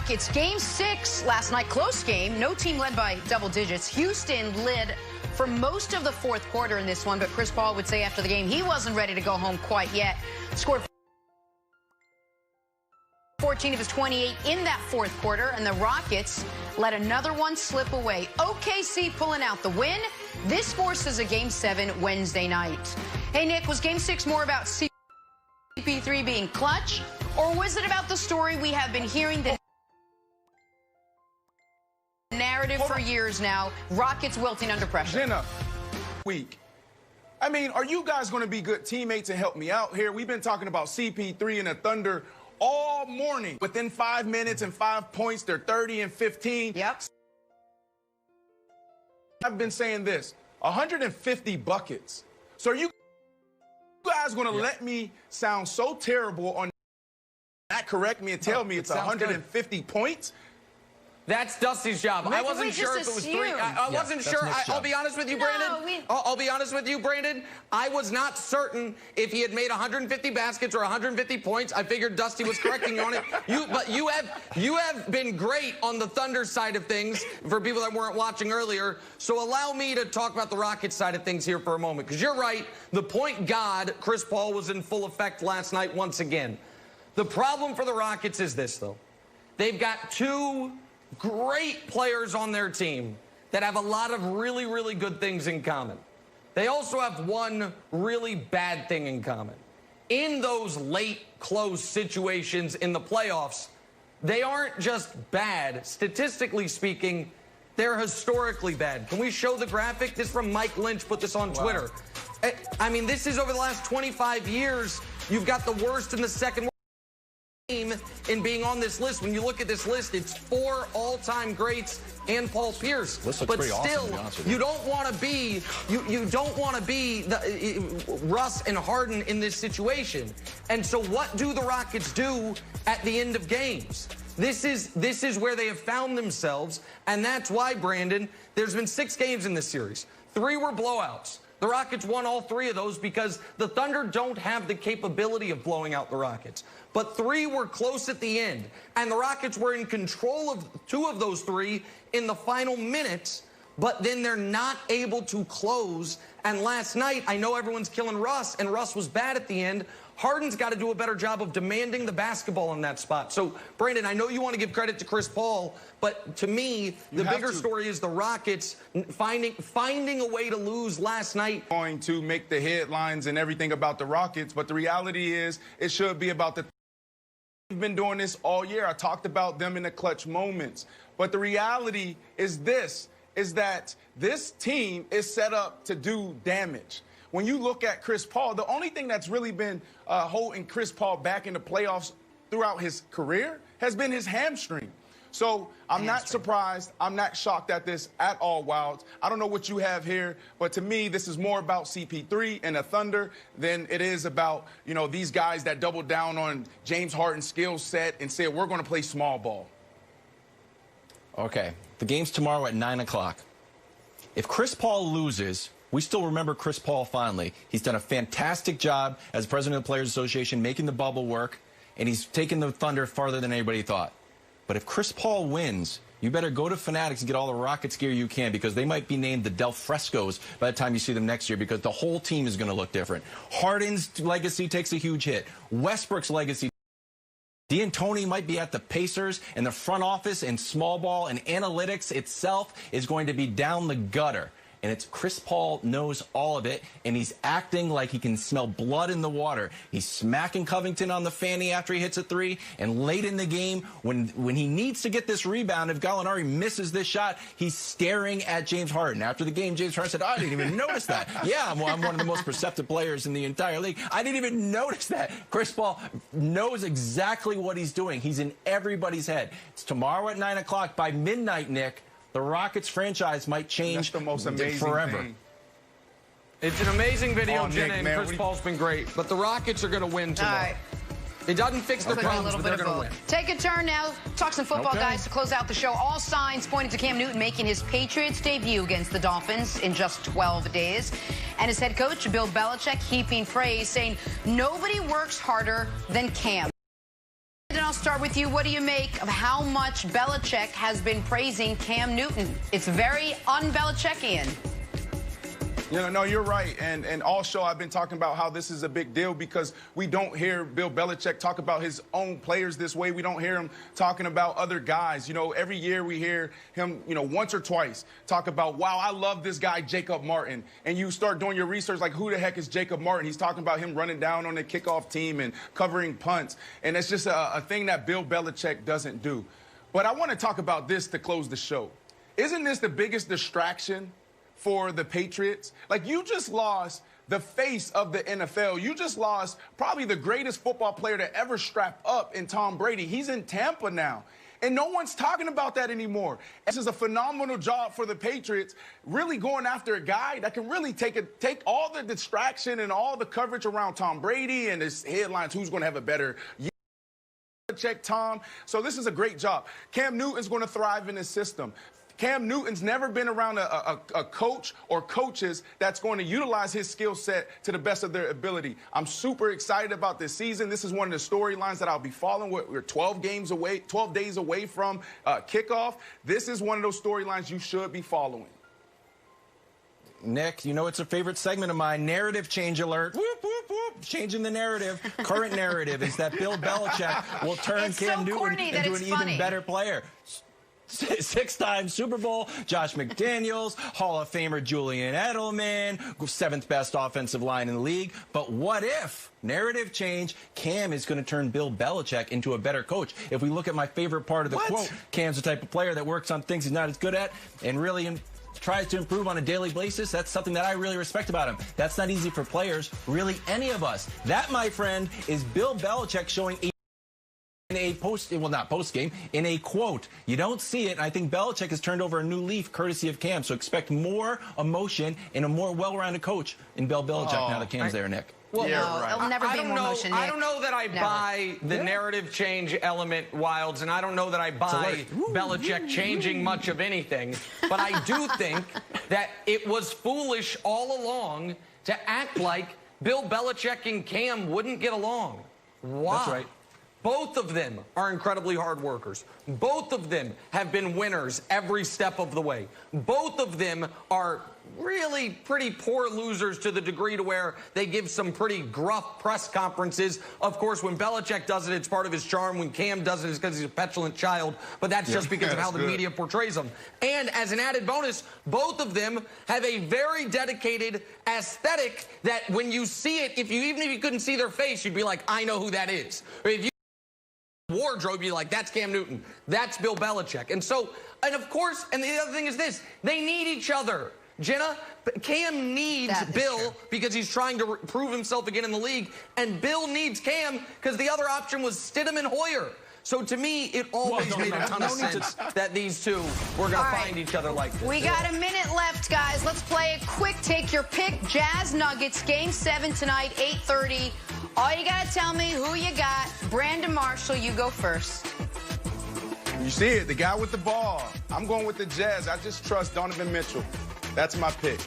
Rockets. Game 6 last night, close game. No team led by double digits. Houston led for most of the fourth quarter in this one, but Chris Paul would say after the game he wasn't ready to go home quite yet. Scored 14 of his 28 in that fourth quarter, and the Rockets let another one slip away. OKC pulling out the win. This forces a Game 7 Wednesday night. Hey, Nick, was Game 6 more about CP3 being clutch, or was it about the story we have been hearing, the narrative for years now, Rockets wilting under pressure? Jenna, week. I mean, are you guys going to be good teammates and help me out here? We've been talking about CP3 and the Thunder all morning. Within 5 minutes and 5 points, they're 30 and 15. Yep. I've been saying this, 150 buckets. So are you guys going to let me sound so terrible on that, correct me and tell me it's 150 points? That's Dusty's job. I wasn't sure if it was three. I wasn't sure. I'll be honest with you, Brandon. I'll be honest with you, Brandon. I was not certain if he had made 150 baskets or 150 points. I figured Dusty was correcting you on it. But you have been great on the Thunder side of things for people that weren't watching earlier. So allow me to talk about the Rockets side of things here for a moment, because you're right. The point god, Chris Paul, was in full effect last night once again. The problem for the Rockets is this, though. They've got two great players on their team that have a lot of really, really good things in common. They also have one really bad thing in common. In those late, close situations in the playoffs, they aren't just bad. Statistically speaking, they're historically bad. Can we show the graphic? This is from Mike Lynch, put this on Twitter. I mean, this is over the last 25 years. You've got the worst in the second team in being on this list. When you look at this list, it's 4 all-time greats and Paul Pierce. But still, awesome, you don't want to be you don't want to be Russ and Harden in this situation. And so what do the Rockets do at the end of games? This is where they have found themselves, and that's why, Brandon, there's been 6 games in this series. 3 were blowouts. The Rockets won all 3 of those because the Thunder don't have the capability of blowing out the Rockets. But 3 were close at the end, and the Rockets were in control of 2 of those 3 in the final minutes, but then they're not able to close. And last night, I know everyone's killing Russ, and Russ was bad at the end. Harden's got to do a better job of demanding the basketball in that spot. So, Brandon, I know you want to give credit to Chris Paul, but to me, the bigger story is the Rockets finding a way to lose last night. Going to make the headlines and everything about the Rockets, but the reality is it should be about the... We've been doing this all year. I talked about them in the clutch moments. But the reality is this, is that this team is set up to do damage. When you look at Chris Paul, the only thing that's really been holding Chris Paul back in the playoffs throughout his career has been his hamstring. So I'm not surprised. I'm not shocked at this at all, Wilds. I don't know what you have here, but to me, this is more about CP3 and the Thunder than it is about, you know, these guys that doubled down on James Harden's skill set and said, we're going to play small ball. Okay. The game's tomorrow at 9 o'clock. If Chris Paul loses, we still remember Chris Paul fondly. He's done a fantastic job as president of the Players Association, making the bubble work, and he's taken the Thunder farther than anybody thought. But if Chris Paul wins, you better go to Fanatics and get all the Rockets gear you can, because they might be named the Del Frescos by the time you see them next year, because the whole team is going to look different. Harden's legacy takes a huge hit. Westbrook's legacy. D'Antoni might be at the Pacers, and the front office and small ball and analytics itself is going to be down the gutter. And it's Chris Paul knows all of it, and he's acting like he can smell blood in the water. He's smacking Covington on the fanny after he hits a 3, and late in the game, when he needs to get this rebound, if Gallinari misses this shot, he's staring at James Harden. After the game, James Harden said, I didn't even notice that. Yeah, I'm one of the most perceptive players in the entire league. I didn't even notice that. Chris Paul knows exactly what he's doing. He's in everybody's head. It's tomorrow at 9 o'clock. By midnight, Nick, the Rockets franchise might change forever. Thing. It's an amazing video, Jenna, and Chris Paul's been great. But the Rockets are going to win tomorrow. Right. It doesn't fix their problems, but they're going to win. Take a turn now. Talk some football, guys, to close out the show. All signs pointing to Cam Newton making his Patriots debut against the Dolphins in just 12 days. And his head coach, Bill Belichick, heaping praise, saying nobody works harder than Cam. And I'll start with you. What do you make of how much Belichick has been praising Cam Newton? It's very un-Belichickian. No, you're right. And all show I've been talking about how this is a big deal because we don't hear Bill Belichick talk about his own players this way. We don't hear him talking about other guys. Every year we hear him, once or twice talk about, wow, I love this guy, Jacob Martin. And you start doing your research like, who the heck is Jacob Martin? He's talking about him running down on the kickoff team and covering punts. And it's just a thing that Bill Belichick doesn't do. But I want to talk about this to close the show. Isn't this the biggest distraction for the Patriots? Like, you just lost the face of the NFL. You just lost probably the greatest football player to ever strap up in Tom Brady. He's in Tampa now. And no one's talking about that anymore. This is a phenomenal job for the Patriots, really going after a guy that can really take all the distraction and all the coverage around Tom Brady and his headlines, who's going to have a better year. Check Tom. So this is a great job. Cam Newton's going to thrive in this system. Cam Newton's never been around a coach or coaches that's going to utilize his skill set to the best of their ability. I'm super excited about this season. This is one of the storylines that I'll be following. We're 12 days away from kickoff. This is one of those storylines you should be following. Nick, it's a favorite segment of mine. Narrative change alert. Whoop, whoop, whoop. Changing the narrative. Current narrative is that Bill Belichick will turn Cam Newton into an even better player. 6-time Super Bowl, Josh McDaniels, Hall of Famer Julian Edelman, 7th best offensive line in the league. But what if, narrative change, Cam is going to turn Bill Belichick into a better coach? If we look at my favorite part of the quote, Cam's the type of player that works on things he's not as good at and really tries to improve on a daily basis. That's something that I really respect about him. That's not easy for players, really any of us. That, my friend, is Bill Belichick showing in a in a quote. You don't see it, and I think Belichick has turned over a new leaf courtesy of Cam. So expect more emotion and a more well-rounded coach in Bill Belichick now that Cam's there, Nick. Well, it'll never be more emotion, Nick. I don't know that I buy the narrative change element, Wilds, and I don't know that I buy Belichick changing much of anything. But I do think that it was foolish all along to act like Bill Belichick and Cam wouldn't get along. Why? That's right. Both of them are incredibly hard workers. Both of them have been winners every step of the way. Both of them are really pretty poor losers to the degree to where they give some pretty gruff press conferences. Of course, when Belichick does it, it's part of his charm. When Cam does it, it's because he's a petulant child. But that's just because of how the media portrays him. And as an added bonus, both of them have a very dedicated aesthetic that when you see it, even if you couldn't see their face, you'd be like, I know who that is. Or if you wardrobe, you're like, that's Cam Newton. That's Bill Belichick. And so, and of course, and the other thing is this, they need each other. Jenna, Cam needs Bill because he's trying to prove himself again in the league, and Bill needs Cam because the other option was Stidham and Hoyer. So to me, it always made a ton of sense that these two were going to find each other like this. We got a minute left, guys. Let's play a quick take your pick. Jazz Nuggets, Game 7 tonight, 8:30. All you got to tell me who you got. Brandon Marshall, you go first. You see it, the guy with the ball. I'm going with the Jazz. I just trust Donovan Mitchell. That's my pick.